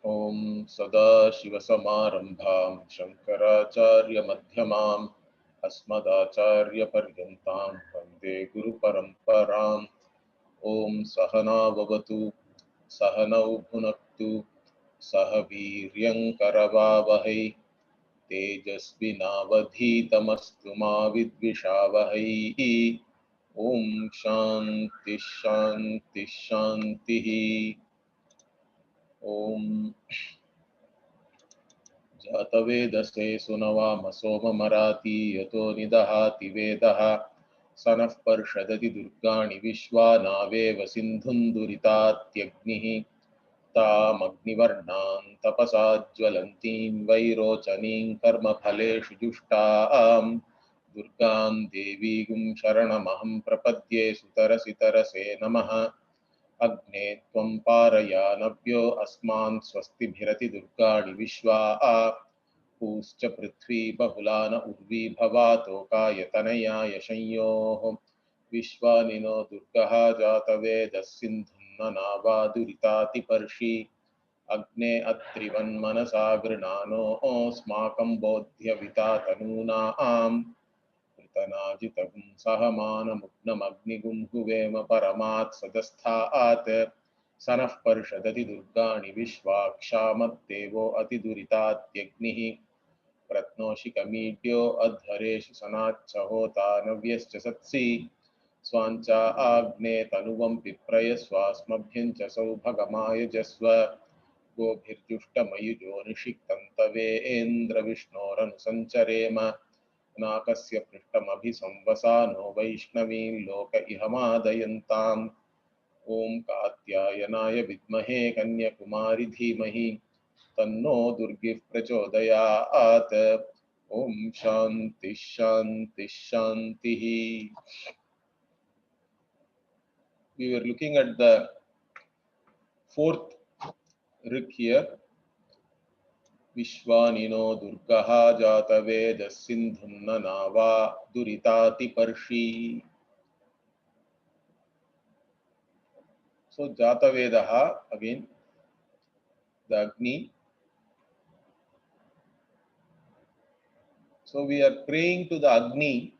Om Sadashivasamārambhām Shankaracharya-madhyamām Asmadacharya-paryantam Vande Guru-paramparam. Om Sahana Vavatu Sahanau Bhunaktu Saha Viryankaravavahai Tejasvinavadhitamastu ma vidvishavahai. Om Shanti Shanti Shanti. Om जातवेदसे सुनवामसोममराति यतो निदहाति वेदः सनः पर्षदति दुर्गाणि विश्वा नावेव सिन्धुन्दुरितात्यग्निः तामग्निवर्णां तपसा ज्वलन्तीं वैरोचनीं कर्मफलेषु जुष्टां दुर्गां देवीं शरणमहं प्रपद्ये सुतरसि तरसे नमः। अग्ने त्वं पारयानव्यो अस्मान् स्वस्तिभिरति दुर्गाणि विश्वा पूश्च पृथ्वी बहुलान उर्वी भवातोकायतनयाय संयोः विश्वानिनो दुर्गः जातवेदः सिन्धुं नावादुरितातिपर्षि अग्ने अत्रिवन्मनसा गृणानोऽस्माकं बोध्यविता तनूनाम् तनाजितगुं सहमानमुग्नमग्निगुं हुवेम परमात् सदस्थात् सनः पर्षदति दुर्गाणि विश्वाक्षामद्देवो अतिदुरितात्यग्निः प्रत्नोषिकमीड्यो अध्वरेषु सनाच्च होता नव्यश्च सत्सि स्वाञ्च आग्ने तनुवं पिप्रयस्वास्मभ्यं च सौभगमायजस्व गोभिर्जुष्टमयुजो निषिक्तं तवेन्द्रविष्णोरनुसञ्चरेम नाकस्य पृष्ठमभिसंवसानो वैष्णवीं लोक इहमादयन्ताम्। ओम कात्यायनाय विद्महे कन्याकुमारी धीमहि तन्नो दुर्गिः प्रचोदयात्। ओम शांति शांति शांति. We were looking at the fourth rig here. विश्वानिनो दुर्गः जातवेदः सिन्धुं Nawa दुरितातिपर्षि. So Jatavedaha, again the Agni. So we are praying to the Agni,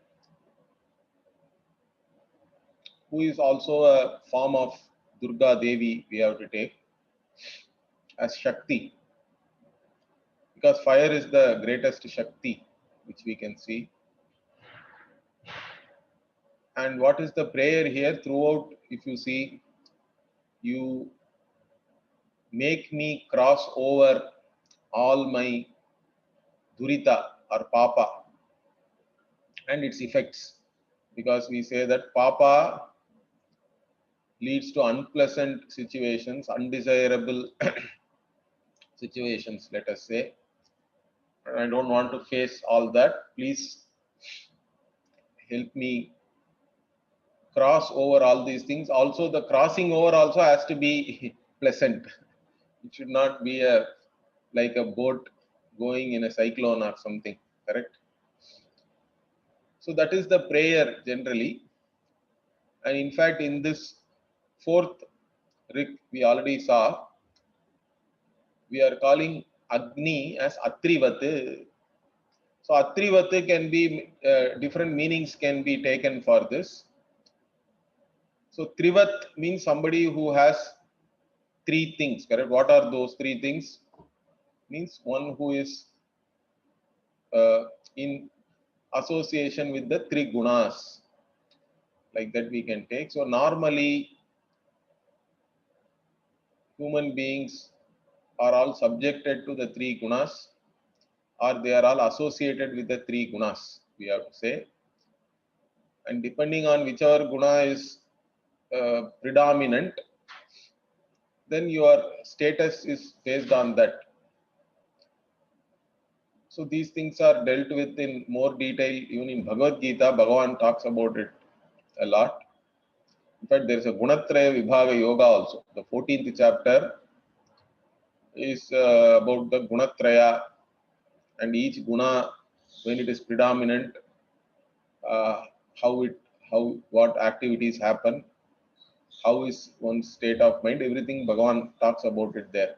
who is also a form of Durga Devi. We have to take as Shakti, because fire is the greatest Shakti which we can see. And what is the prayer here throughout? If you see, you make me cross over all my durita or papa and its effects, because we say that papa leads to unpleasant situations, undesirable situations, let us say. And I don't want to face all that. Please help me cross over all these things. Also, the crossing over also has to be pleasant. It should not be like a boat going in a cyclone or something, correct? So that is the prayer generally. And in fact, in this fourth rig we already saw, we are calling Agni as Atrivat. So Atrivat can be, different meanings can be taken for this. So Trivat means somebody who has three things, correct? What are those three things? Means one who is in association with the three gunas, like that we can take. So normally human beings are all subjected to the three gunas, or they are all associated with the three gunas, we have to say. And depending on whichever guna is predominant, then your status is based on that. So these things are dealt with in more detail. Even in Bhagavad Gita, Bhagavan talks about it a lot. In fact, there is a Gunatraya Vibhaga Yoga also. The 14th chapter is about the Gunatraya, and each guna, when it is predominant, what activities happen, how is one's state of mind, everything Bhagavan talks about it there.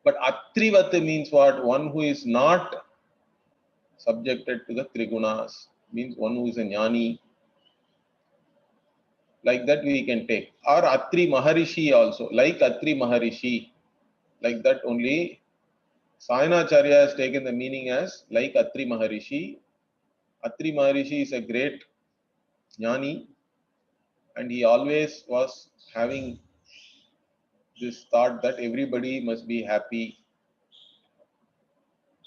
But Atrivat means what? One who is not subjected to the Trigunas, means one who is a Jnani. Like that we can take. Or Atri Maharishi also, like Atri Maharishi. Like that only Sayanacharya has taken the meaning as like Atri Maharishi. Atri Maharishi is a great Jnani, and he always was having this thought that everybody must be happy,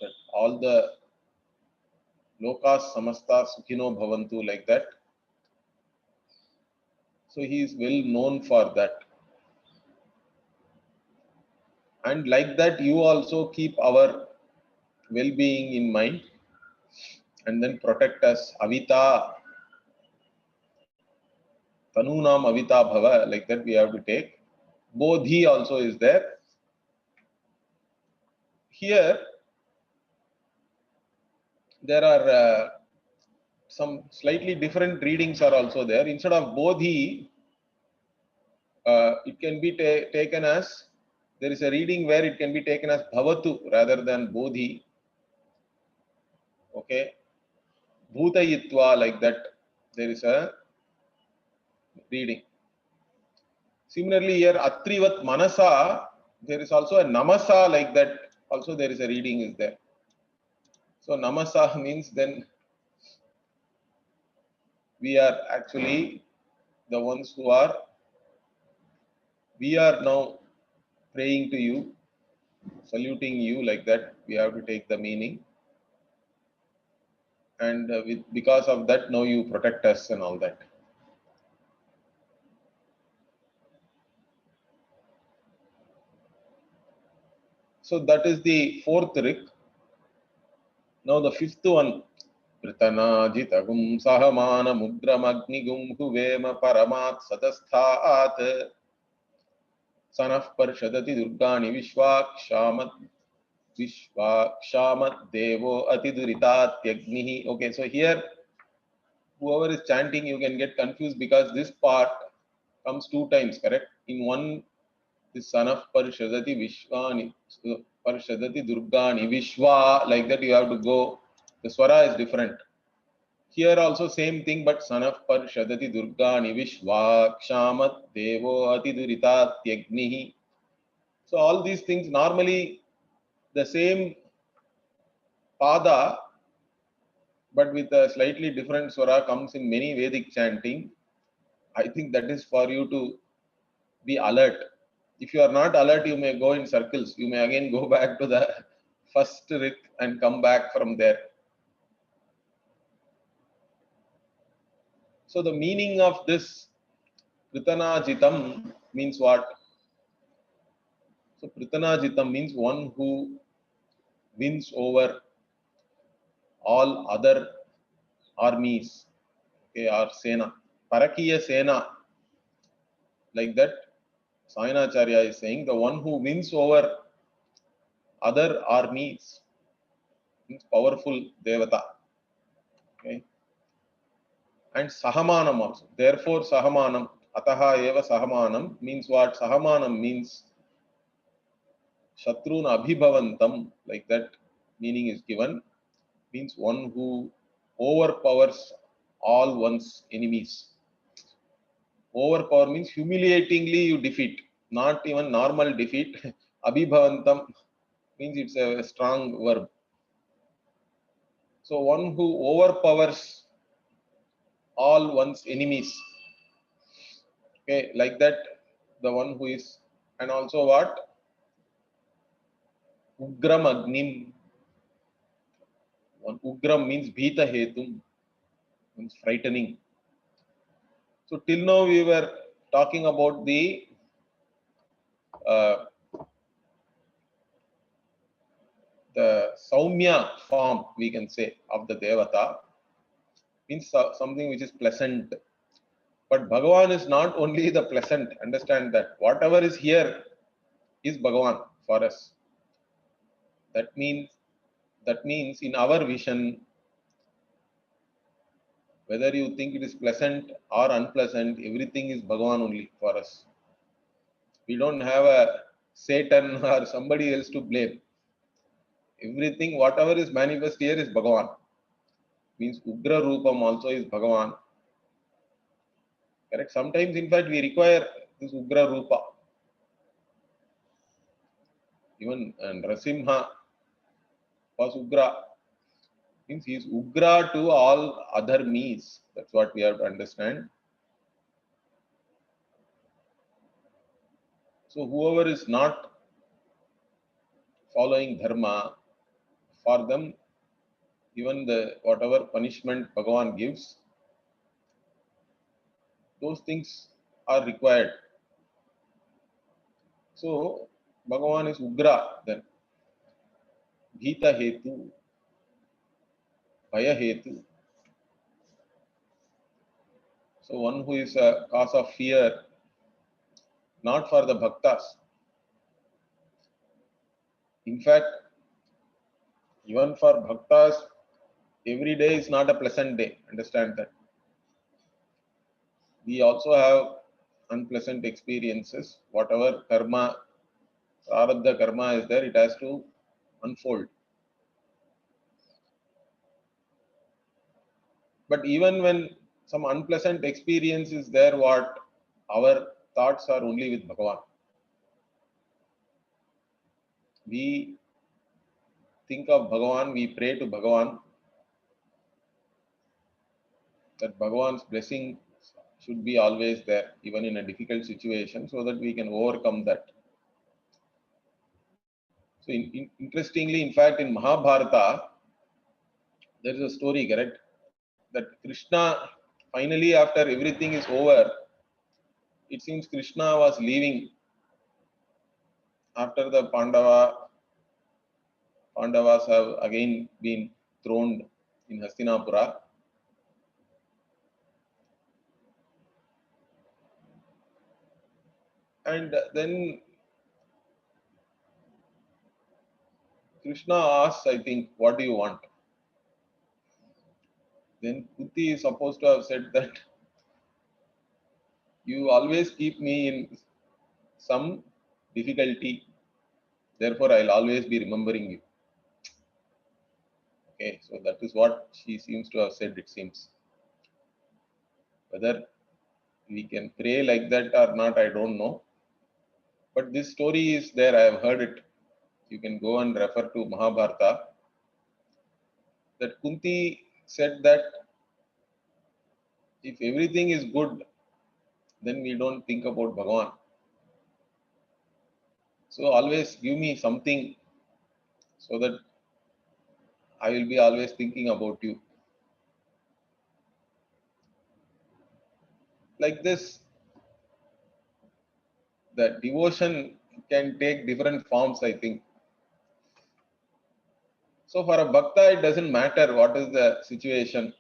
that all the lokas samasta sukhino bhavantu, like that. So he is well known for that. And like that, you also keep our well-being in mind and then protect us. Avita, Tanunam Avita Bhava, like that we have to take. Bodhi also is there. Here, there are some slightly different readings are also there. Instead of Bodhi, it can be taken as, there is a reading where it can be taken as Bhavatu rather than Bodhi. Okay. Bhutayitva, like that, there is a reading. Similarly, here Atrivat Manasa, there is also a Namasa, like that, also there is a reading is there. So Namasa means then we are actually the ones who are, we are now praying to you, saluting you, like that we have to take the meaning. And because of that, now you protect us and all that. So that is the fourth rik. Now the fifth one. Pritanajitagum sahamana mudramagnigum huvema paramat sadasthat sanah parshadati durgani vishvakshamat devo atiduritat. Okay, so here whoever is chanting, you can get confused because this part comes two times, correct? In one, this son of Parshadati Vishwani, Parshadati Durgani, Vishwa, like that you have to go. The swara is different. Here also same thing, but son of Parshadati Durgani, Vishwa, Kshamat, Devo, Atiduritat, Tyagnihi. So all these things, normally the same pada, but with a slightly different swara comes in many Vedic chanting. I think that is for you to be alert. If you are not alert, you may go in circles. You may again go back to the first rik and come back from there. So the meaning of this Pritanajitam means what? So Pritanajitam means one who wins over all other armies, okay, or Sena. Parakiya Sena, like that Sayanacharya is saying, the one who wins over other armies means powerful Devata. Okay. And Sahamanam also. Therefore, Sahamanam, Ataha eva Sahamanam means what? Sahamanam means Shatruna Abhibhavantam, like that meaning is given, means one who overpowers all one's enemies. Overpower means humiliatingly you defeat, not even normal defeat. Abhibhavantam means it's a strong verb. So one who overpowers all one's enemies. Okay, like that, the one who is, and also what? Ugram Agnim. One Ugram means Bhita Hetum, means frightening. So till now we were talking about the Saumya form, we can say, of the Devata, means something which is pleasant. But Bhagavan is not only the pleasant, understand that. Whatever is here is Bhagavan for us. That means in our vision, whether you think it is pleasant or unpleasant, everything is Bhagavan only for us. We don't have a Satan or somebody else to blame. Everything, whatever is manifest here is Bhagavan. Means Ugra Rupam also is Bhagavan. Correct? Sometimes, in fact, we require this Ugra Rupa. Even Nrasimha was Ugra. Means he is Ugra to all other me's. That's what we have to understand. So whoever is not following dharma, for them, even the whatever punishment Bhagavan gives, those things are required. So Bhagavan is Ugra then. Bhita Hetu, Bhaya Hetu. So one who is a cause of fear, not for the bhaktas. In fact, even for bhaktas, every day is not a pleasant day. Understand that. We also have unpleasant experiences. Whatever karma, prarabdha karma is there, it has to unfold. But even when some unpleasant experience is there, what our thoughts are only with Bhagavan. We think of Bhagavan, we pray to Bhagavan, that Bhagavan's blessing should be always there, even in a difficult situation, so that we can overcome that. So, interestingly, in fact, in Mahabharata, there is a story, correct? That Krishna, finally, after everything is over, it seems Krishna was leaving after the Pandavas have again been thrown in Hastinapura. And then Krishna asks, I think, what do you want? Then Kunti is supposed to have said that you always keep me in some difficulty, therefore I'll always be remembering you. Okay, so that is what she seems to have said, it seems. Whether we can pray like that or not, I don't know. But this story is there, I have heard it. You can go and refer to Mahabharata. That Kunti said that if everything is good, then we don't think about Bhagavan. So always give me something so that I will be always thinking about you. Like this, the devotion can take different forms, I think. So for a bhakta, it doesn't matter what is the situation.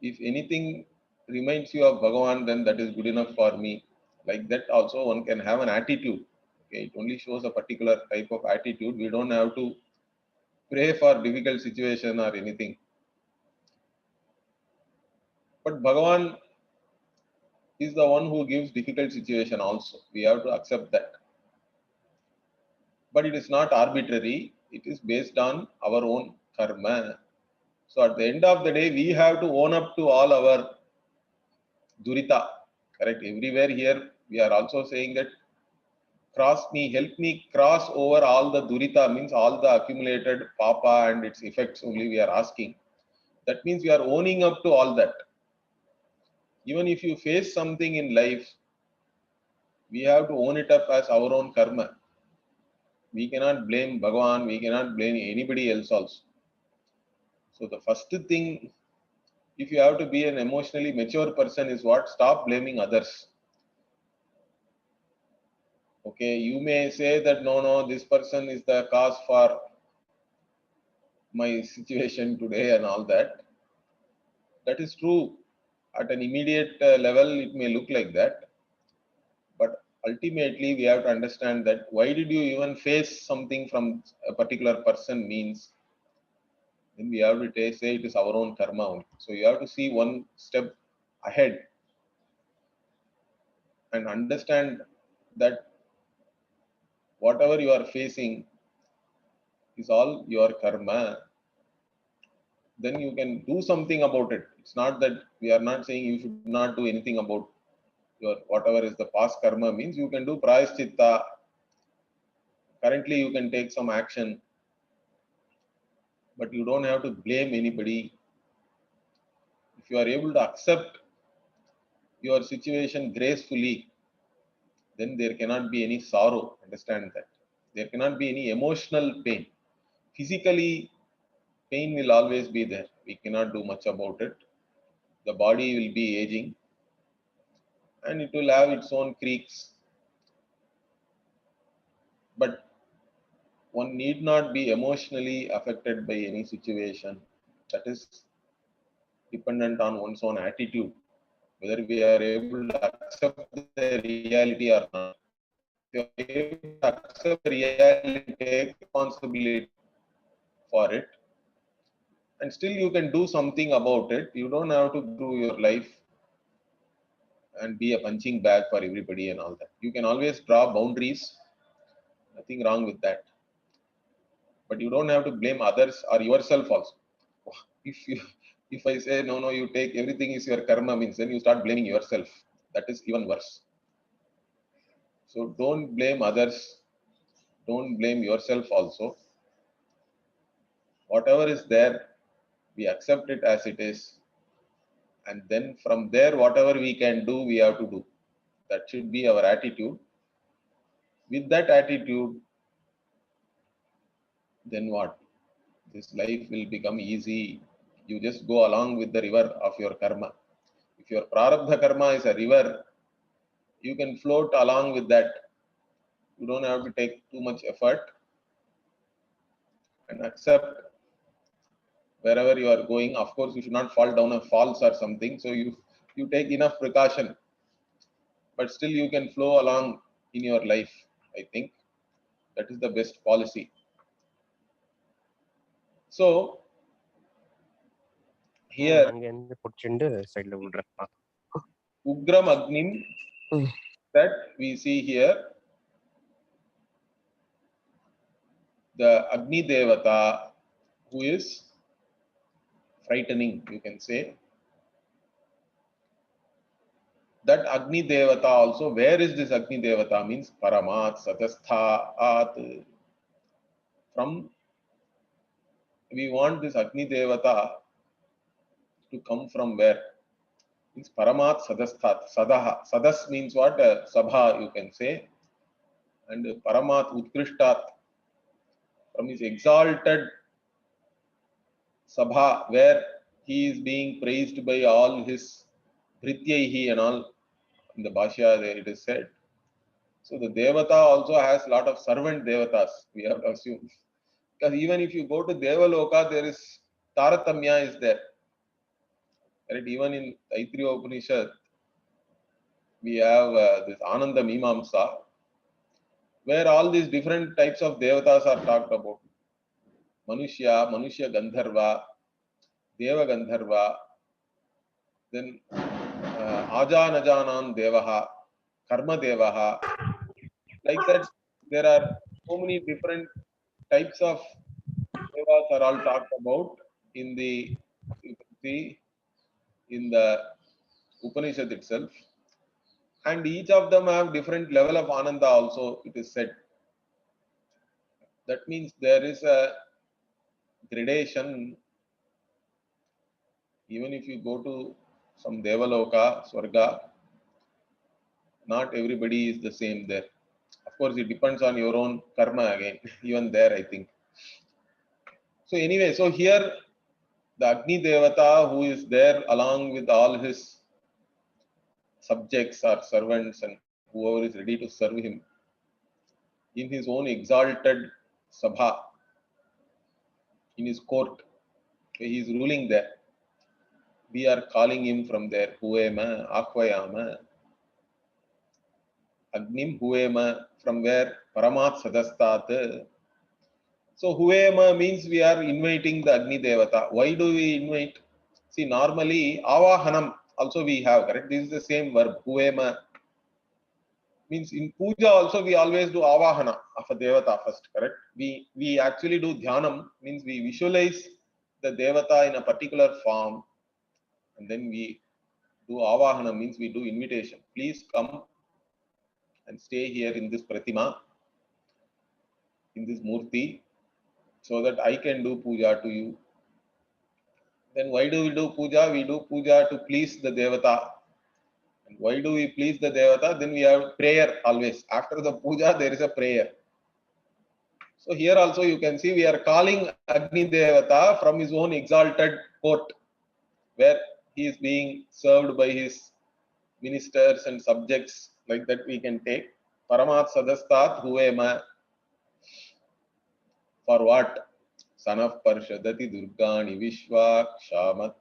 If anything reminds you of Bhagavan, then that is good enough for me. Like that also one can have an attitude. Okay, it only shows a particular type of attitude. We don't have to pray for difficult situation or anything. But Bhagavan is the one who gives difficult situation also. We have to accept that. But it is not arbitrary. It is based on our own karma. So at the end of the day, we have to own up to all our durita. Correct? Everywhere here, we are also saying that help me cross over all the durita, means all the accumulated papa and its effects only we are asking. That means we are owning up to all that. Even if you face something in life, we have to own it up as our own karma. We cannot blame Bhagavan, we cannot blame anybody else also. So the first thing, if you have to be an emotionally mature person, is what? Stop blaming others. Okay, you may say that no, this person is the cause for my situation today and all that. That is true. At an immediate level, it may look like that. But ultimately, we have to understand that why did you even face something from a particular person means, then we have to say it is our own karma only. So you have to see one step ahead and understand that whatever you are facing is all your karma. Then you can do something about it. It's not that we are not saying you should not do anything about your whatever is the past karma means. You can do prayaschitta. Currently, you can take some action, but you don't have to blame anybody. If you are able to accept your situation gracefully, then there cannot be any sorrow. Understand that. There cannot be any emotional pain. Physically, pain will always be there. We cannot do much about it. The body will be aging and it will have its own creaks. But one need not be emotionally affected by any situation. That is dependent on one's own attitude, whether we are able to accept the reality or not. If you are able to accept the reality, take responsibility for it, and still you can do something about it. You don't have to do your life and be a punching bag for everybody and all that. You can always draw boundaries. Nothing wrong with that. But you don't have to blame others or yourself also. If I say no, you take everything is your karma means then you start blaming yourself. That is even worse. So don't blame others. Don't blame yourself also. Whatever is there, we accept it as it is. And then from there, whatever we can do, we have to do. That should be our attitude. With that attitude, then what? This life will become easy. You just go along with the river of your karma. If your prarabdha karma is a river, you can float along with that. You don't have to take too much effort and accept wherever you are going. Of course, you should not fall down a falls or something. So you take enough precaution, but still you can flow along in your life. I think that is the best policy. So here Ugram Agnim that we see here, the Agni Devata who is frightening, you can say. That Agni Devata also, where is this Agni Devata means Paramat Satastha At. From we want this Agni Devata to come from where? Means Paramat Sadasthat. Sadaha. Sadas means what? Sabha, you can say. And Paramat Utkrishtat, from his exalted Sabha, where he is being praised by all his Dhrityaihi and all. In the Bhashya there it is said. So the Devata also has a lot of servant Devatas, we have to assume. Because even if you go to Devaloka, there is Taratamya is there. Right? Even in Taittiriya Upanishad, we have this Ananda Mimamsa, where all these different types of Devatas are talked about. Manushya, Manushya Gandharva, Deva Gandharva, then Ajanajanan Devaha, Karma Devaha. Like that, there are so many different types of devas are all talked about in the, you can see, in the Upanishad itself. And each of them have different level of Ananda also, it is said. That means there is a gradation. Even if you go to some Devaloka, Swarga, not everybody is the same there. Of course, it depends on your own karma again, even there, I think. So anyway, so here the Agni Devata who is there along with all his subjects or servants and whoever is ready to serve him in his own exalted Sabha, in his court, he is ruling there. We are calling him from there, Huema, Akhvayama, Agnim Huema, from where? Paramat Sadastat. So Huema means we are inviting the Agni Devata. Why do we invite? See, normally Avahanam also we have, correct? This is the same verb, Huema. Means in puja also we always do avahana of a devata first, correct? We actually do dhyanam, means we visualize the devata in a particular form, and then we do avahana, means we do invitation. Please come and stay here in this pratima, in this murti, so that I can do puja to you. Then why do we do puja? We do puja to please the devata. And why do we please the devata? Then we have prayer always. After the puja, there is a prayer. So here also you can see we are calling Agni Devata from his own exalted court, where he is being served by his ministers and subjects. Like that we can take. Paramat Sadastat Huema. For what? Son of Parshadati Durgani Vishwak Shamat.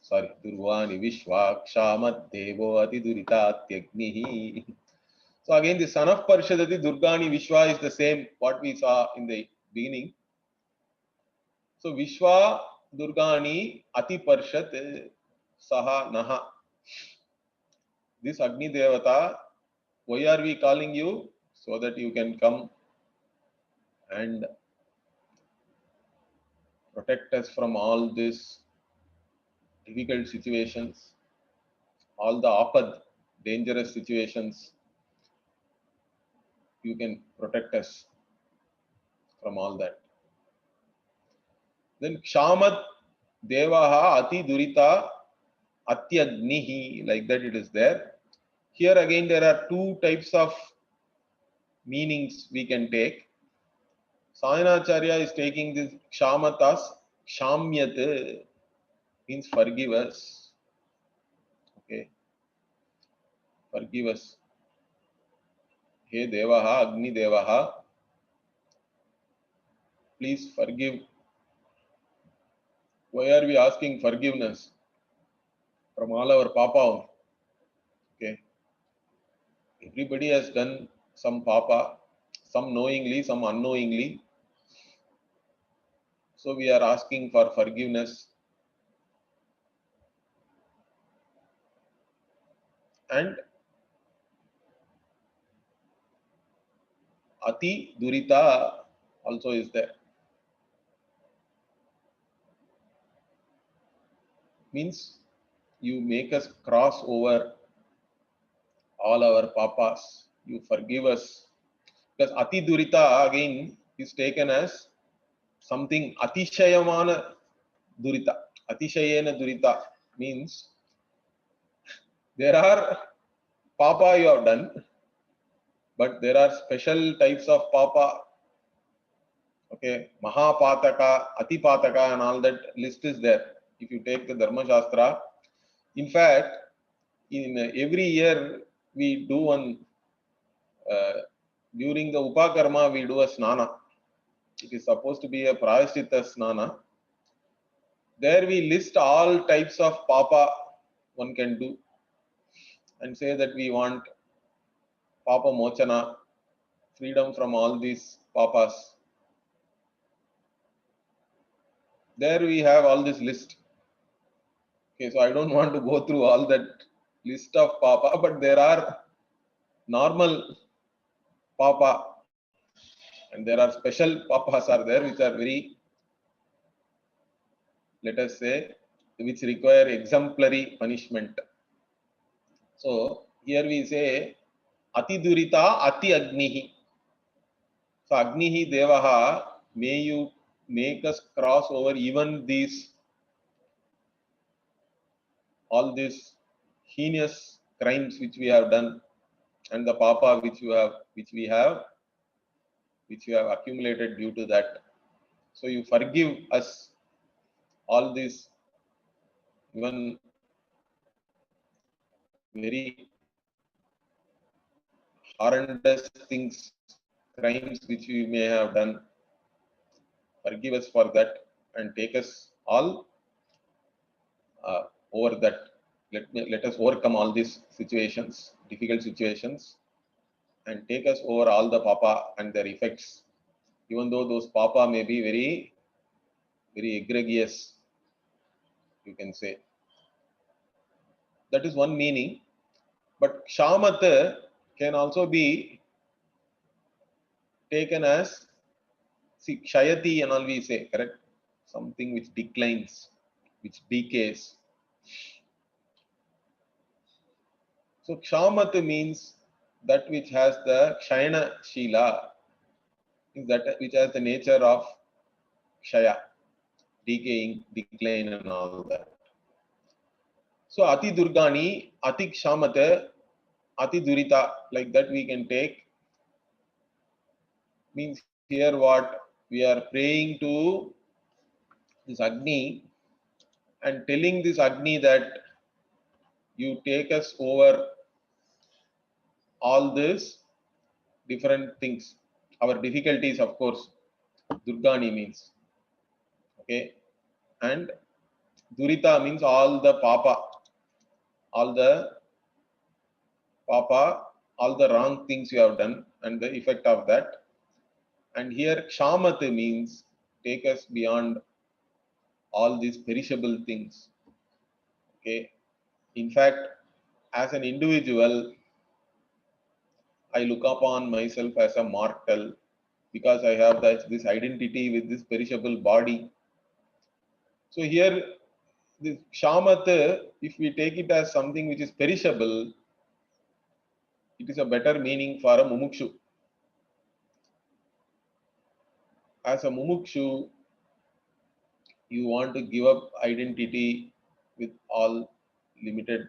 Sorry, Durvani Vishwak Shamat Devo Ati Duritatyagnihi. So again, the son of Parshadati Durgani Vishwa is the same what we saw in the beginning. So Vishwa Durgani Ati Parshat Saha Naha. This Agni Devata, why are we calling you? So that you can come and protect us from all these difficult situations, all the apad, dangerous situations. You can protect us from all that. Then Kshamat Devaha Ati Durita Atyagnihi, like that it is there. Here again there are two types of meanings we can take. Sayanacharya is taking this Kshamatas, Kshamyat means forgive us. Okay. Forgive us. He Devaha, Agni Devaha, please forgive. Why are we asking forgiveness? From all our papa. Okay. Everybody has done some papa, some knowingly, some unknowingly. So we are asking for forgiveness. And Ati Durita also is there. Means you make us cross over all our papas. You forgive us. Because Ati Durita again is taken as something Atishayamana Durita. Atishayena Durita means there are papa you have done, but there are special types of papa. Okay, Mahapataka, Atipataka, and all that list is there. If you take the Dharma Shastra, in fact, in every year we do one, during the Upakarma, we do a snana. It is supposed to be a Prayaschitta snana. There we list all types of papa one can do and say that we want papa mochana, freedom from all these papas. There we have all this list. Okay, so I don't want to go through all that list of papa, but there are normal papa and there are special papas are there which are very, let us say, which require exemplary punishment. So here we say Ati Durita Ati Agnihi. So Agnihi Devaha, may you make us cross over even these, all these heinous crimes which we have done and the papa which you have accumulated due to that. So you forgive us all these even very horrendous things, crimes which we may have done. Forgive us for that and take us all over that. Let us overcome all these situations, difficult situations, and take us over all the papa and their effects. Even though those papa may be very, very egregious, you can say. That is one meaning. But Kshamat can also be taken as, see, kshayati and all we say, correct? Something which declines, which decays. So kshamat means that which has the kshayana shila, is that which has the nature of kshaya, decaying, decline and all that. So ati durgani, ati kshamata, ati durita, like that we can take. Means here what we are praying to this Agni and telling this Agni that you take us over all these different things. Our difficulties, of course, Durgani means. Okay. And Durita means all the papa, all the papa, all the wrong things you have done and the effect of that. And here Kshamat means take us beyond all these perishable things. Okay. In fact, as an individual, I look upon myself as a mortal because I have this identity with this perishable body. So here, this Kshamat, if we take it as something which is perishable, it is a better meaning for a mumukshu. As a mumukshu, you want to give up identity with all limited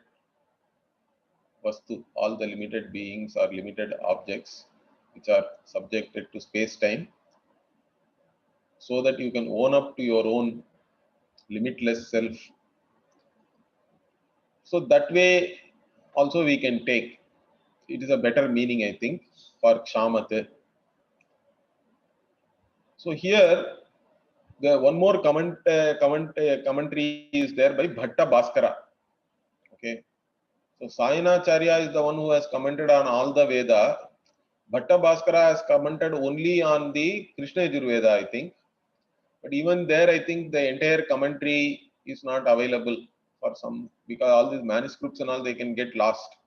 vastu, all the limited beings or limited objects which are subjected to space-time, so that you can own up to your own limitless self. So that way also we can take. It is a better meaning, I think, for Kshamat. So here, the one more commentary is there by Bhatta Bhaskara. Okay. So Sayanacharya is the one who has commented on all the Veda. Bhatta Bhaskara has commented only on the Krishna Yajurveda, I think. But even there, I think the entire commentary is not available for some, because all these manuscripts and all, they can get lost.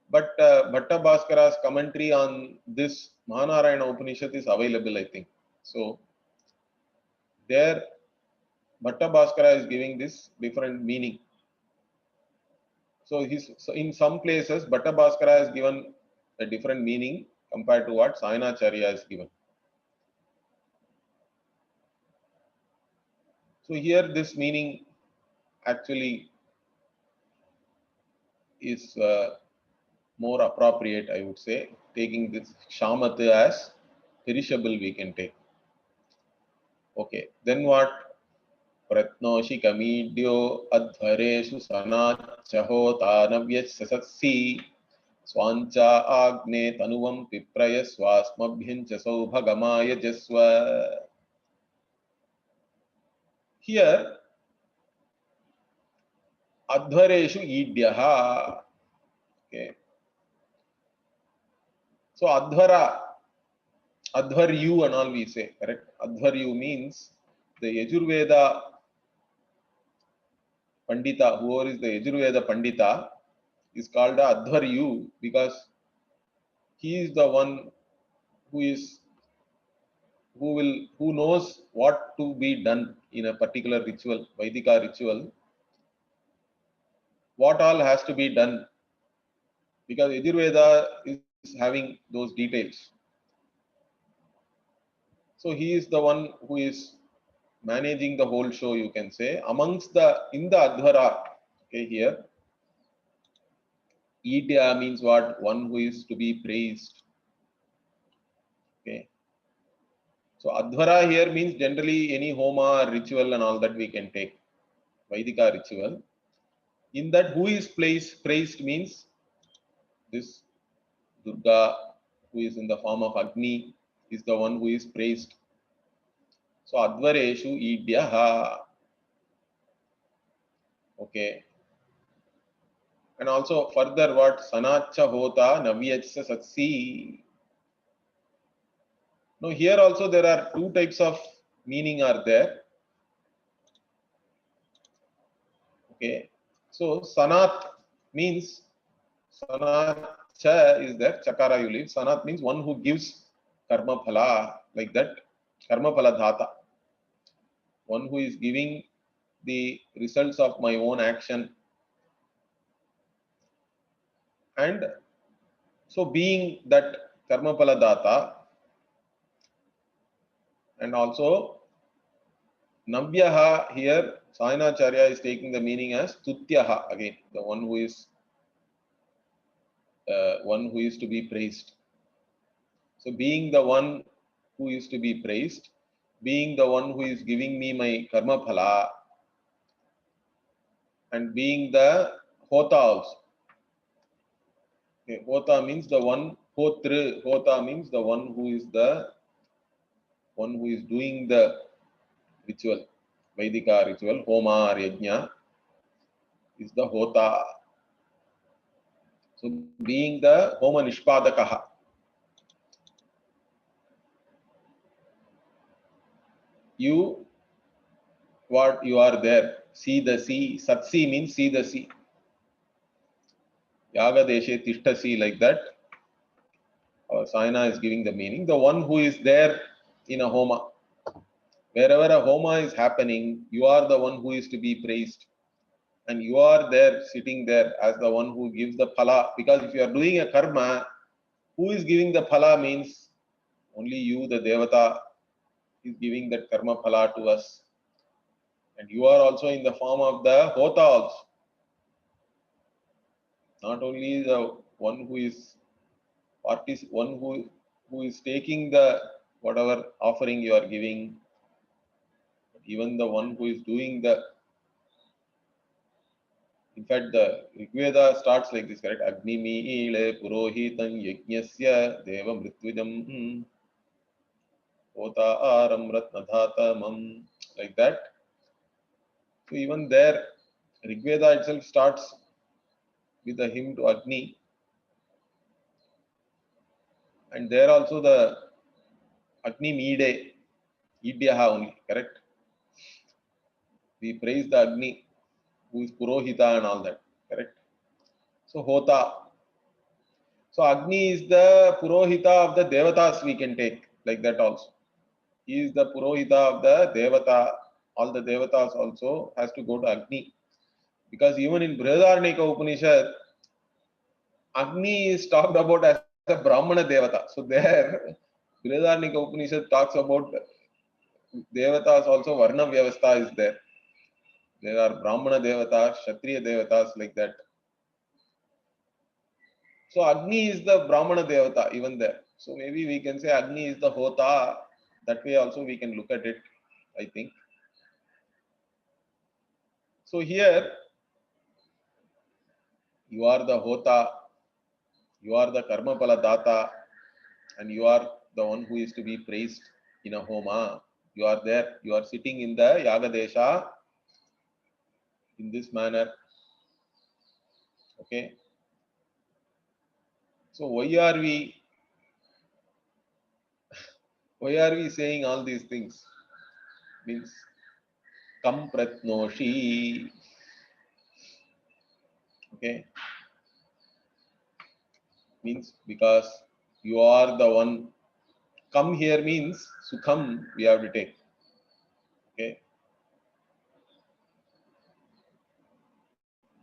But Bhatta Bhaskara's commentary on this Mahanarayana Upanishad is available, I think. So there, Bhatta Bhaskara is giving this different meaning. So in some places, Bhatta Bhaskara has given a different meaning compared to what Sayanacharya has given. So here this meaning actually is more appropriate, I would say, taking this Kshamat as perishable we can take. Okay, then what? Pratnoshi kamidyo adhvareshu sanachaho tanavyassasatsi swancha agne tanuvam pipraya swasmabhyancha saubhagamaya jasva. Here, adhvareshu idyaha. Okay. So adhvara, adhvaryu and all we say, correct? Adhvaryu means the Yajurveda Pandita, whoever is the Yajurveda Pandita, is called a Adhvaryu because he is the one who knows what to be done in a particular ritual, Vaidika ritual, what all has to be done, because Yajurveda is having those details. So he is the one who is managing the whole show, you can say, in the Adhvara. Okay, here Idya means what? One who is to be praised. Okay. So Adhvara here means generally any homa, ritual and all that we can take. Vaidika ritual. In that, who is praised means this Durga, who is in the form of Agni, is the one who is praised. So Advareshu Idyaha. Okay. And also further what? Sanacha hota navyachsa satsi. Now here also there are two types of meaning are there. Okay. So sanat means sanat cha is there, chakara you leave. Sanat means one who gives karma phala, like that. Karma phala dhata. One who is giving the results of my own action. And so being that karma phala dhata, and also Navyaha here, Sayanacharya is taking the meaning as Tutyaha again, the one who is to be praised. So being the one who is to be praised, being the one who is giving me my karma phala, and being the hota also. Okay, hota means the one, hota means the one who is doing the ritual, Vaidika ritual, homa or yajna is the hota. So being the homa nishpadakaha. You are there, see the sea. Satsi means see the sea. Yaga deshe tishtasi, like that. Our Sayana is giving the meaning. The one who is there in a homa. Wherever a homa is happening, you are the one who is to be praised. And you are there, sitting there as the one who gives the phala. Because if you are doing a karma, who is giving the phala means only you, the Devata, is giving that karma phala to us. And you are also in the form of the hota also. Not only the one who is one who is taking the whatever offering you are giving, even the one who is doing the. In fact, the Rigveda starts like this, correct? Agni miile purohitam yajnasya deva mritvijam hota aram ratnadhatamam, like that. So even there, Rigveda itself starts with a hymn to Agni, and there also the Agni Mide, Idyaha only, correct? We praise the Agni, who is Purohita and all that, correct? So Hota. So Agni is the Purohita of the Devatas, we can take, like that also. He is the Purohita of the Devata. All the Devatas also has to go to Agni. Because even in Brihadaranyaka Upanishad, Agni is talked about as a Brahmana Devata. So there, Brihadaranyaka Upanishad talks about Devatas also, Varna Vyavastha is there. There are Brahmana Devatas, Kshatriya Devatas, like that. So Agni is the Brahmana Devata, even there. So maybe we can say Agni is the Hota. That way also we can look at it, I think. So here, you are the Hota, you are the Karma Pala Data, and you are the one who is to be praised in a Homa. You are there, you are sitting in the Yagadesha in this manner. Okay. So why are we saying all these things? Means Kam Pratnoshi. Okay. Means because you are the one. Come here means Sukham we have to take. Okay.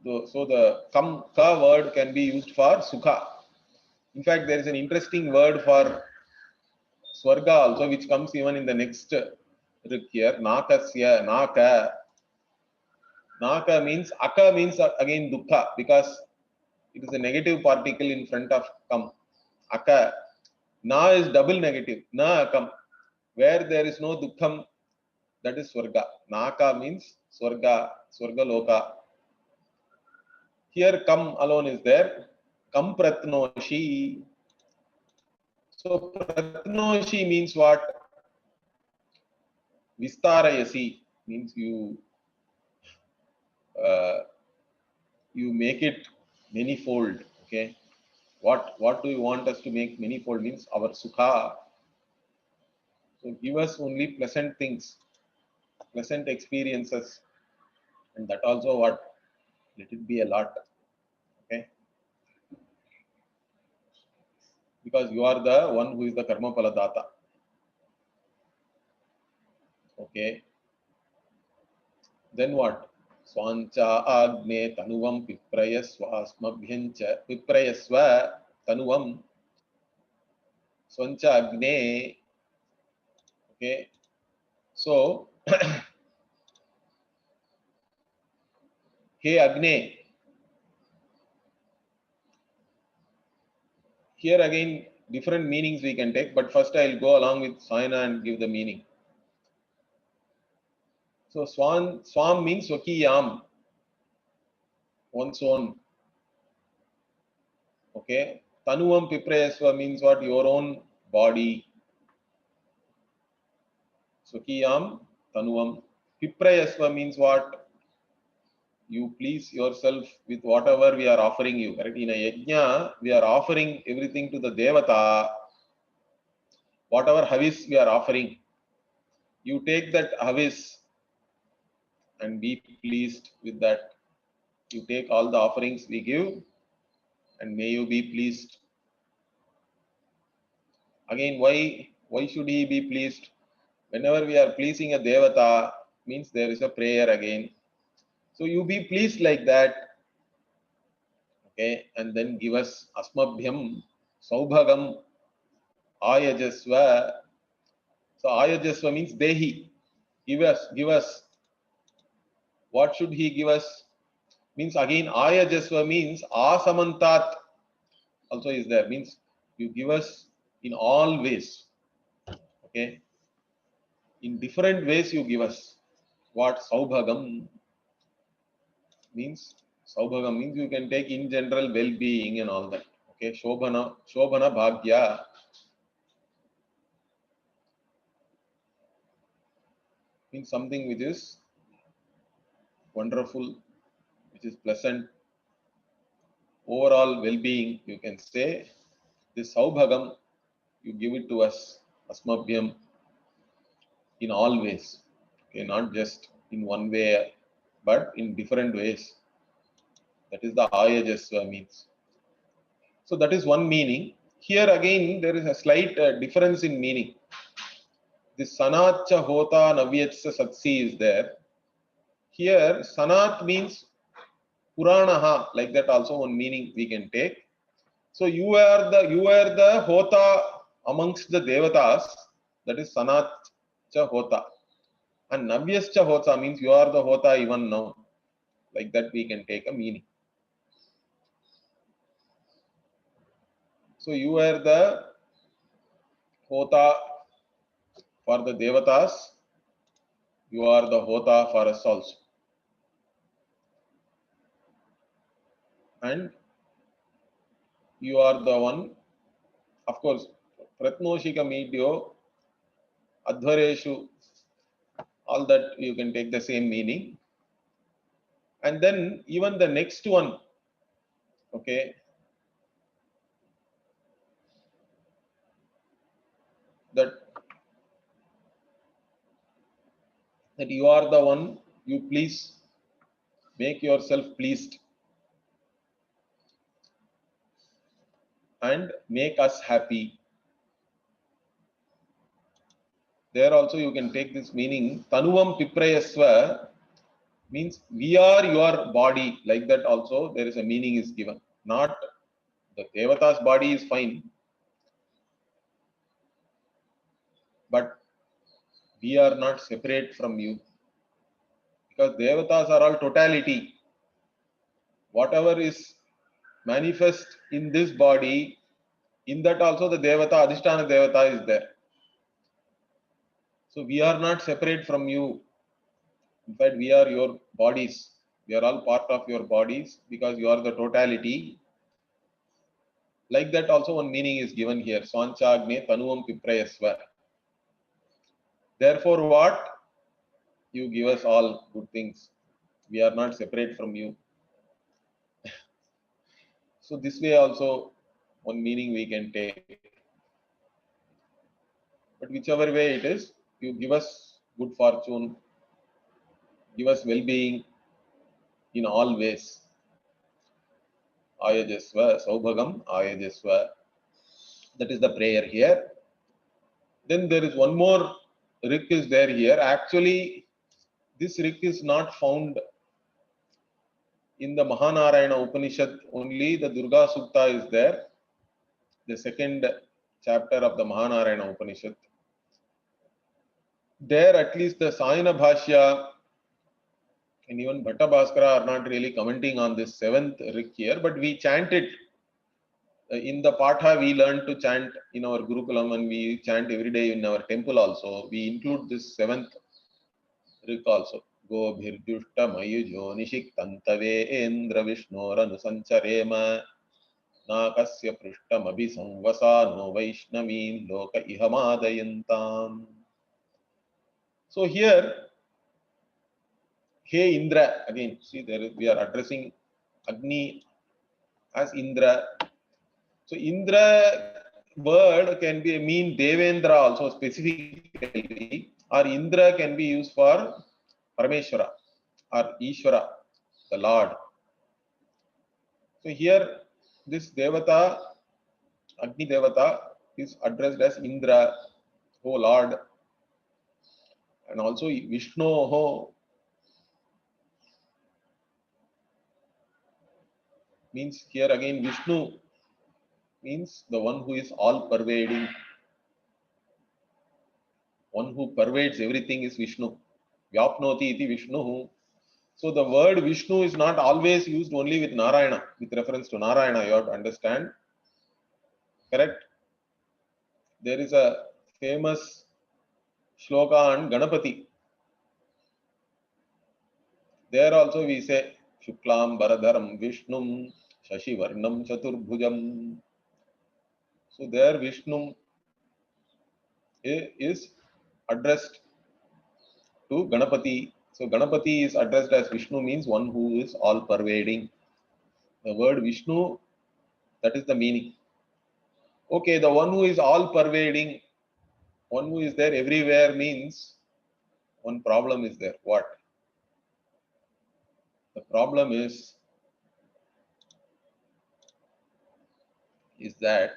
So the Kam Ka word can be used for Sukha. In fact, there is an interesting word for Swarga also, which comes even in the next rik here. Nakasya, Naka. Naka means, Aka means again Dukkha, because it is a negative particle in front of Kam. Aka. Na is double negative. Na Akam. Where there is no Dukkham, that is Swarga. Naka means Swarga, Swarga Loka. Here Kam alone is there. Kam Pratnoshi. So Pratnoshi means what? Vistarayasi means uh, you make it manifold. Okay. What do you want us to make manifold means our sukha. So give us only pleasant things, pleasant experiences, and that also what? Let it be a lot. Okay. because you are the one who is the karma phala data. Okay. Then what? Swancha agne tanuvam piprayasva asmabhyancha piprayasva tanuvam swancha agne. Okay. So, hey Agne, here again different meanings we can take, but first I'll go along with Sayana and give the meaning. So Swam means Swakiyam, one's own. Okay. Tanuvam Piprayasva means what? Your own body. Swakiyam, Tanuvam. Piprayasva means what? You please yourself with whatever we are offering you. Correct? In a yajna, we are offering everything to the Devata. Whatever havis we are offering, you take that havis and be pleased with that. You take all the offerings we give and may you be pleased. Again, why should he be pleased? Whenever we are pleasing a Devata, means there is a prayer again. So you be pleased like that. Okay, and then give us asmabhyam, saubhagam, ayajasva. So ayajasva means dehi. Give us. What should he give us? Means again ayajasva means asamantat also is there. Means you give us in all ways. Okay. In different ways you give us. What? Saubhagam means. Saubhagam means you can take in general well-being and all that. Okay. Shobhana bhagya. Means something which is wonderful, which is pleasant. Overall well-being, you can say. This Saubhagam, you give it to us. Asmabhyam. In all ways. Okay. Not just in one way, but in different ways. That is the ayajasva means. So that is one meaning. Here again there is a slight difference in meaning. This sanatcha hota navyatsa satsi is there. Here sanat means puranaha, like that also one meaning we can take. So you are the hota amongst the devatas, that is sanatcha hota. And navyascha hota means you are the hota even now. Like that we can take a meaning. So you are the hota for the devatas, you are the hota for us also. And you are the one, of course, pratnoshika medio, advareshu, all that you can take the same meaning. And then even the next one, okay, that you are the one, you please make yourself pleased and make us happy. There also you can take this meaning. Tanuvam piprayasva means we are your body. Like that also there is a meaning is given. Not the Devata's body is fine, but we are not separate from you. Because Devatas are all totality. Whatever is manifest in this body, in that also the Devata, Adhisthana Devata is there. So we are not separate from you. In fact, we are your bodies. We are all part of your bodies because you are the totality. Like that also one meaning is given here. Swanchagne tanuvam piprayasva. Therefore what? You give us all good things. We are not separate from you. So this way also one meaning we can take. But whichever way it is, you give us good fortune, give us well-being in all ways. Ayajasva, Saubhagam, Ayajasva. That is the prayer here. Then there is one more rik is there here. Actually, this rik is not found in the Mahanarayana Upanishad. Only the Durga Sukta is there, the second chapter of the Mahanarayana Upanishad. There, at least the Sayana Bhashya and even Bhatta Bhaskara are not really commenting on this seventh rik here, but we chant it. In the Patha, we learn to chant in our Gurukulam, and we chant every day in our temple also. We include this seventh rik also. Go bhirjushta mayujo nishik tantave endra vishnora nusancharema nakasya prishtam abhisamvasa no vaishnavin loka ihamadayantam. So here, Hey Indra, again, see there we are addressing Agni as Indra. So Indra word can be mean Devendra also specifically, or Indra can be used for Parameshwara or Ishvara, the Lord. So here this Devata, Agni Devata, is addressed as Indra, O Lord, and also Vishnu means here again Vishnu means the one who is all pervading. One who pervades everything is Vishnu. Vyapnoti iti Vishnu. So the word Vishnu is not always used only with Narayana, with reference to Narayana, you have to understand. Correct? There is a famous shloka on Ganapati. There also we say Shuklam Baradharam Vishnum Shashivarnam Chaturbhujam. So there Vishnu is addressed to Ganapati. So Ganapati is addressed as Vishnu, means one who is all pervading. The word Vishnu, that is the meaning. Okay, the one who is all pervading, one who is there everywhere means one problem is there. What? The problem is that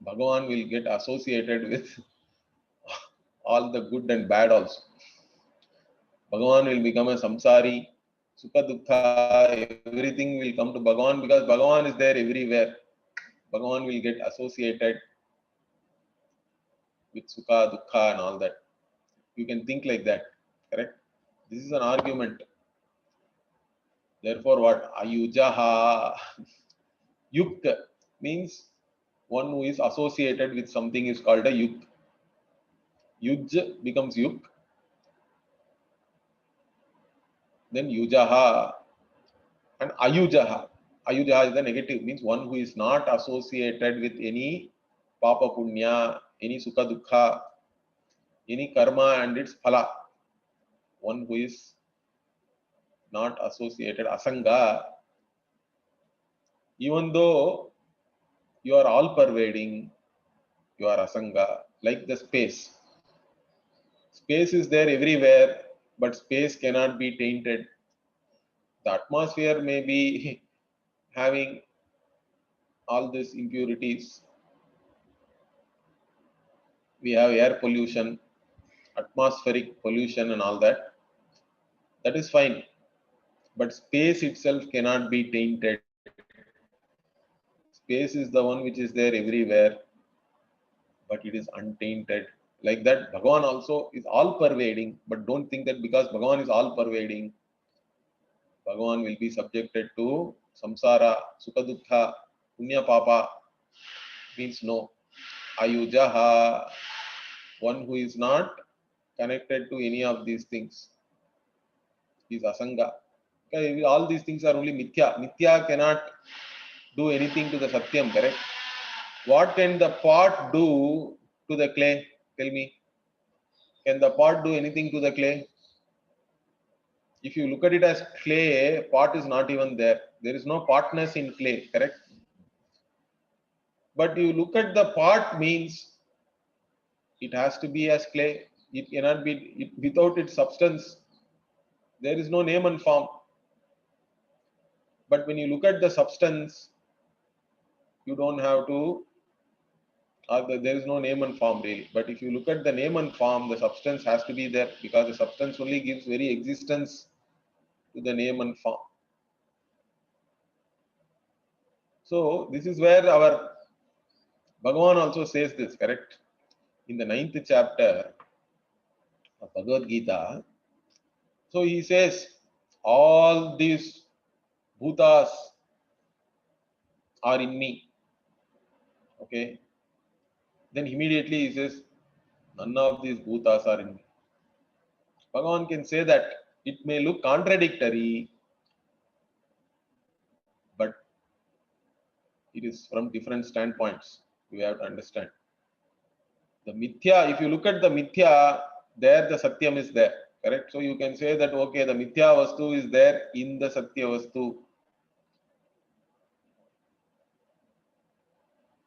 Bhagavan will get associated with all the good and bad also. Bhagavan will become a samsari, sukha dukkha, everything will come to Bhagavan because Bhagavan is there everywhere. Bhagavan will get associated with sukha, dukkha and all that. You can think like that, correct? This is an argument. Therefore, what? Ayujaha. Yuk means one who is associated with something is called a yuk. Yuj becomes yuk. Then yujaha and ayujaha. Ayujaha is the negative, means one who is not associated with any papa punya, any sukha dukkha, any karma and its phala. One who is not associated, asanga. Even though you are all pervading, you are asanga, like the space. Space is there everywhere, but space cannot be tainted. The atmosphere may be having all these impurities. We have air pollution, atmospheric pollution and all that. That is fine. But space itself cannot be tainted. Space is the one which is there everywhere, but it is untainted. Like that, Bhagavan also is all pervading, but don't think that because Bhagavan is all pervading, Bhagavan will be subjected to samsara, sukha dukkha, punya papa. Means no. Ayujaha, one who is not connected to any of these things, is asanga. Okay, all these things are only mithya. Mithya cannot do anything to the satyam, correct? What can the pot do to the clay? Tell me. Can the pot do anything to the clay? If you look at it as clay, pot is not even there. There is no potness in clay, correct? But you look at the pot means it has to be as clay. It cannot be without its substance. There is no name and form. But when you look at the substance, you don't have to, there is no name and form really. But if you look at the name and form, the substance has to be there, because the substance only gives very existence to the name and form. So this is where our Bhagavan also says this, correct? In the 9th chapter of Bhagavad Gita, so he says, all these bhutas are in me. Okay. Then immediately he says, none of these bhutas are in me. Bhagavan can say that. It may look contradictory, but it is from different standpoints. We have to understand. The mithya, if you look at the mithya, there the satyam is there. Correct? So you can say that, okay, the mithya vastu is there in the satya vastu.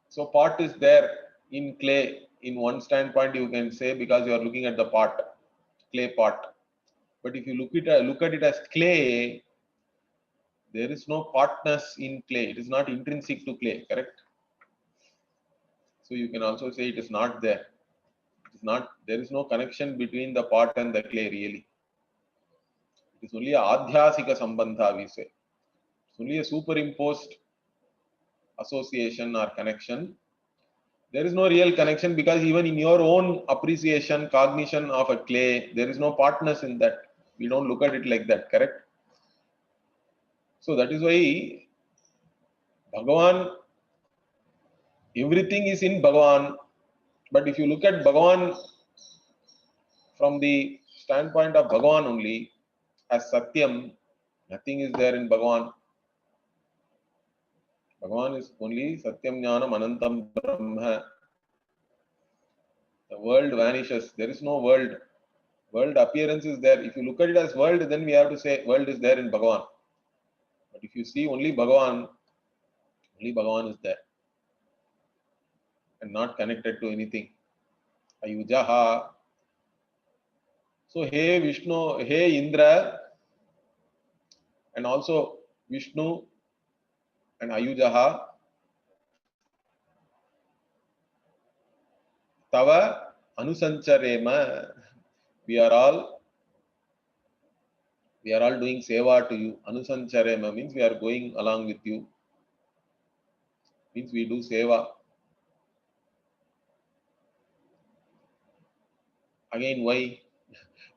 So pot is there in clay. In one standpoint, you can say, because you are looking at the pot, clay pot. But if you look at it as clay, there is no partness in clay. It is not intrinsic to clay, correct? So you can also say it is not there. It is not. There is no connection between the pot and the clay really. It is only a adhyasika sambandha, we say. It's only a superimposed association or connection. There is no real connection, because even in your own appreciation, cognition of a clay, there is no partners in that. We don't look at it like that, correct? So that is why Bhagavan, everything is in Bhagavan. But if you look at Bhagavan from the standpoint of Bhagavan only, as Satyam, nothing is there in Bhagavan. Bhagavan is only Satyam Jnanam Anantam Brahma. The world vanishes. There is no world. World appearance is there. If you look at it as world, then we have to say world is there in Bhagavan. But if you see only Bhagavan is there and not connected to anything. Ayujaha. So, hey Vishnu, hey Indra, and also Vishnu and Ayujaha, Tava Anusancharema. We are all doing seva to you. Anusancharema means we are going along with you. Means we do seva. Again, why?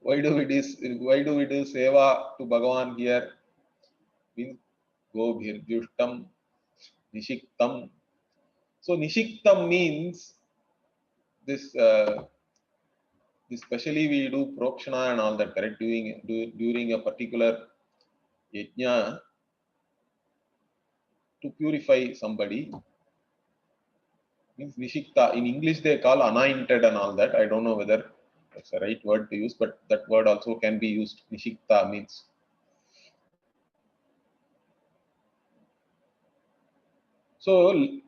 Why do we do seva to Bhagavan here? Means Gobhir Jushtam, Nishiktam. So Nishiktam means this. Especially we do prokshana and all that, correct? During a particular yajna to purify somebody. Means Nishikta. In English they call anointed and all that. I don't know whether that's the right word to use, but that word also can be used. Nishikta means. So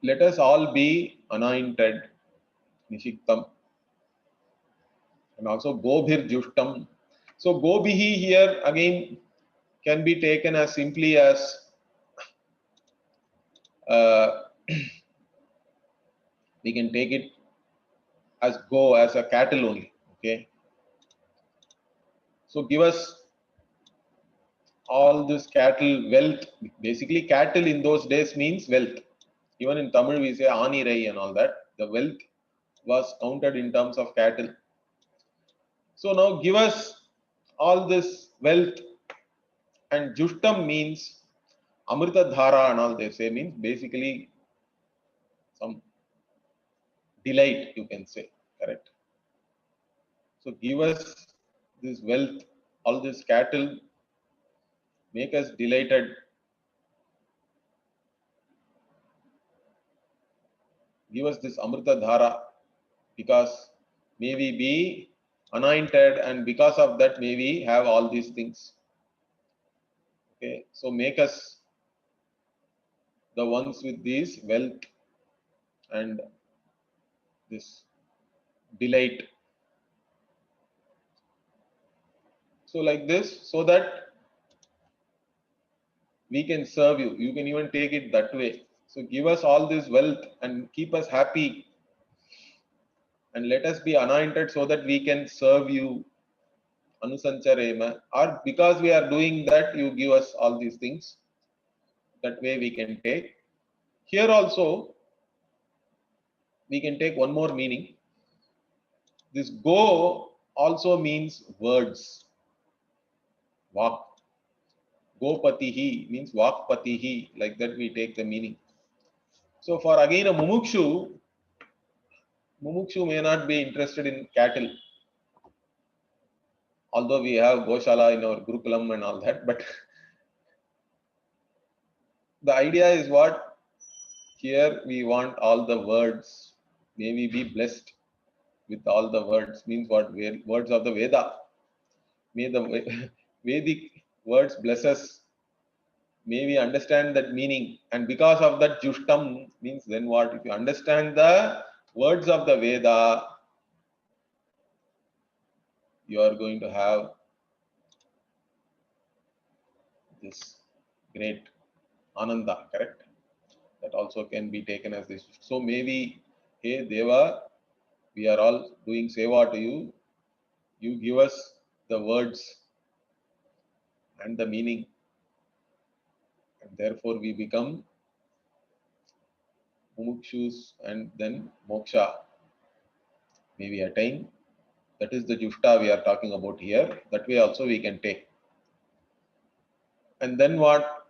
let us all be anointed, Nishiktam. And also Gobhir Jushtam. So Gobihi here again can be taken as simply as we can take it as go, as a cattle only. Okay. So give us all this cattle, wealth. Basically, cattle in those days means wealth. Even in Tamil, we say Ani Rai and all that. The wealth was counted in terms of cattle. So now give us all this wealth, and Jushtam means Amrita Dhara and all they say, means basically some delight, you can say, correct? So give us this wealth, all this cattle, make us delighted. Give us this Amrita Dhara, because may we be anointed, and because of that may we have all these things. Okay, so make us the ones with this wealth and this delight. So like this, so that we can serve you. You can even take it that way. So give us all this wealth and keep us happy and let us be anointed so that we can serve you. Anusancharema. Or because we are doing that, you give us all these things. That way we can take. Here also, we can take one more meaning. This go also means words. Vak. Gopatihi means Vakpatihi. Like that we take the meaning. So for again a mumukshu may not be interested in cattle. Although we have Goshala in our Gurukulam and all that, but the idea is what? Here we want all the words. May we be blessed with all the words. Means what? Words of the Veda. May the Vedic words bless us. May we understand that meaning. And because of that, Jushtam means then what? If you understand the words of the Veda, you are going to have this great Ananda, correct? That also can be taken as this. So maybe, hey Deva, we are all doing seva to you. You give us the words and the meaning. And therefore we become mumukshus and then moksha may we attain. That is the jushta we are talking about here. That way also we can take. And then what?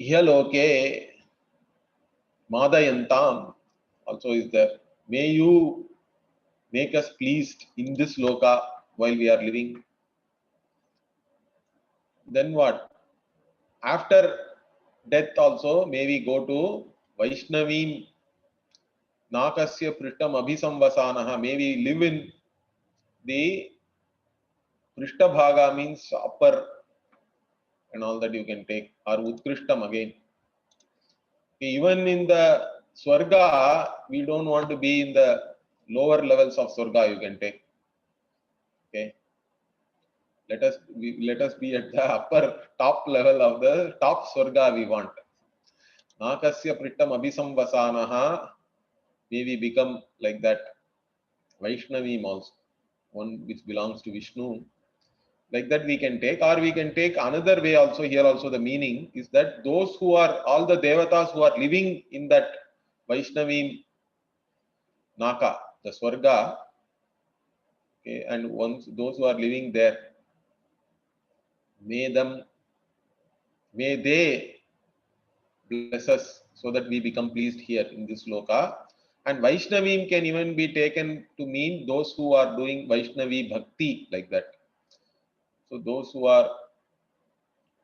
Ihaloke Madayantam also is there. May you make us pleased in this loka while we are living. Then what? After death also, may we go to Vaishnavim Nakasya Prishtam Abhisamvasanaha. May we live in the Prishthabhaga means upper and all that you can take. Or Utkrishtam again. Even in the Swarga, we don't want to be in the lower levels of Swarga you can take. Okay. Let us be at the upper top level of the top Swarga we want. Nakasya Prittam Abhisamvasanaha. May we become like that. Vaishnavim also, one which belongs to Vishnu. Like that we can take, or we can take another way also. Here also the meaning is that those who are, all the devatas who are living in that Vaishnavim Naka, the Swarga, okay, and once those who are living there, may they bless us so that we become pleased here in this loka. And Vaishnavim can even be taken to mean those who are doing Vaishnavi Bhakti, like that. So those who are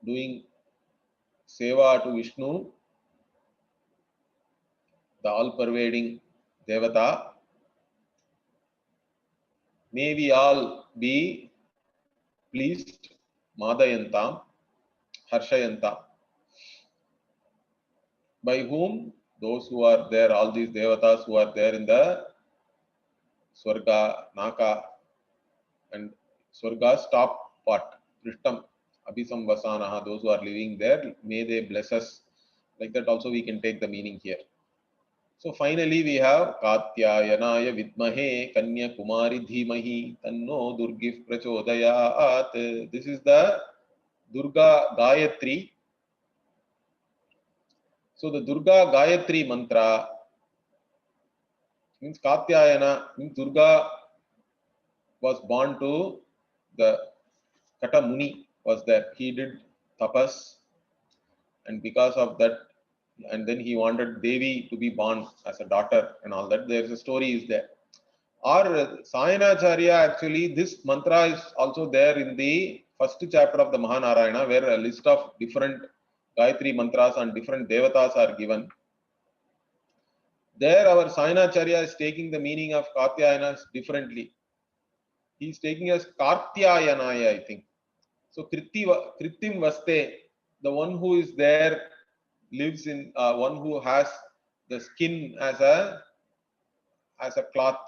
doing seva to Vishnu, the all-pervading Devata, may we all be pleased, Madayantam, Harshayantam. By whom? Those who are there, all these Devatas who are there in the Swarga, Naka, and Swarga's top part, Prishtam, Abhisamvasanaha, those who are living there, may they bless us. Like that also we can take the meaning here. So finally we have Katyayanaaya Vidmahe Kanya Kumari Dhimahi Tanno Durgif Prachodayat. This is the Durga Gayatri. So the Durga Gayatri mantra means Katyayana, means Durga was born to the Kata Muni was there. He did tapas, and because of that, and then he wanted Devi to be born as a daughter and all that. There is a story is there. Or Sayanacharya, actually this mantra is also there in the first chapter of the Mahanarayana, where a list of different Gayatri mantras and different devatas are given. There our Sayanacharya is taking the meaning of Katyayana differently. He is taking as Kartyayanaya, I think. So Kritim Vaste, the one who is there, lives in one who has the skin as a cloth,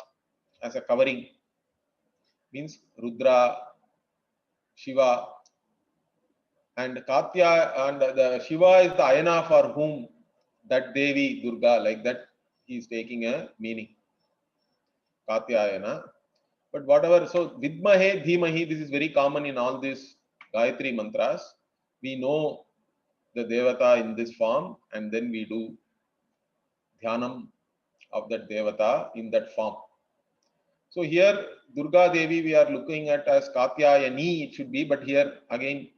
as a covering, means Rudra, Shiva, And Katya and the Shiva is the Ayana for whom that Devi Durga, like that he is taking a meaning. Katyayana. But whatever, so Vidmahe Dhimahi, this is very common in all these Gayatri mantras. We know the Devata in this form, and then we do Dhyanam of that Devata in that form. So here Durga Devi we are looking at as Katyayani it should be, but here again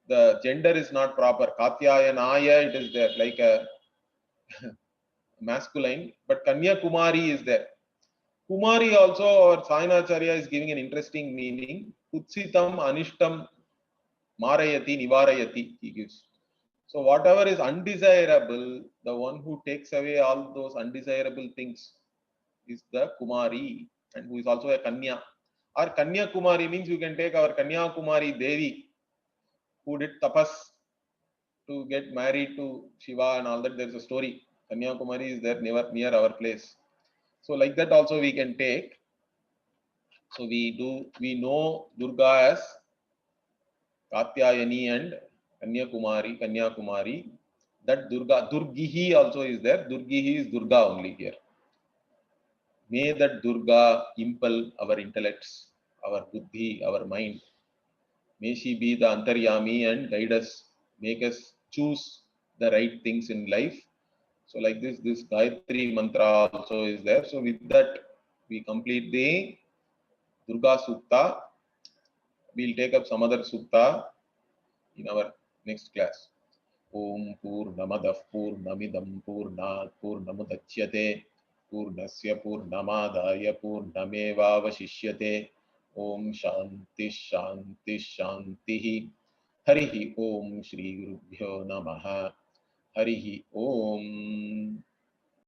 the gender is not proper. Katyayanaya it is there like a masculine, but Kanya Kumari is there. Kumari also, our Sainacharya is giving an interesting meaning. Kutsitam Anishtam Marayati Nivarayati, he gives. So whatever is undesirable, the one who takes away all those undesirable things is the Kumari, and who is also a Kanya. Or Kanya Kumari means you can take our Kanya Kumari Devi, who did tapas to get married to Shiva and all that. There's a story. Kanya Kumari is there near our place. So like that also we can take. So we know Durga as Katyayani and Kanyakumari. That Durga, Durgihi also is there. Durgihi is Durga only here. May that Durga impel our intellects, our buddhi, our mind. May she be the Antaryami and guide us, make us choose the right things in life. So like this Gayatri mantra also is there. So with that, we complete the Durga Sukta. We'll take up some other Sukta in our next class. Om Purnamadah Purnamidam Purnat Purnamudachyate Purnasya Purnamadaya Purnamevavashishyate. Om Shanti Shanti Shanti. Harihi Om Shri Gurubhyo Namaha. Harihi Om.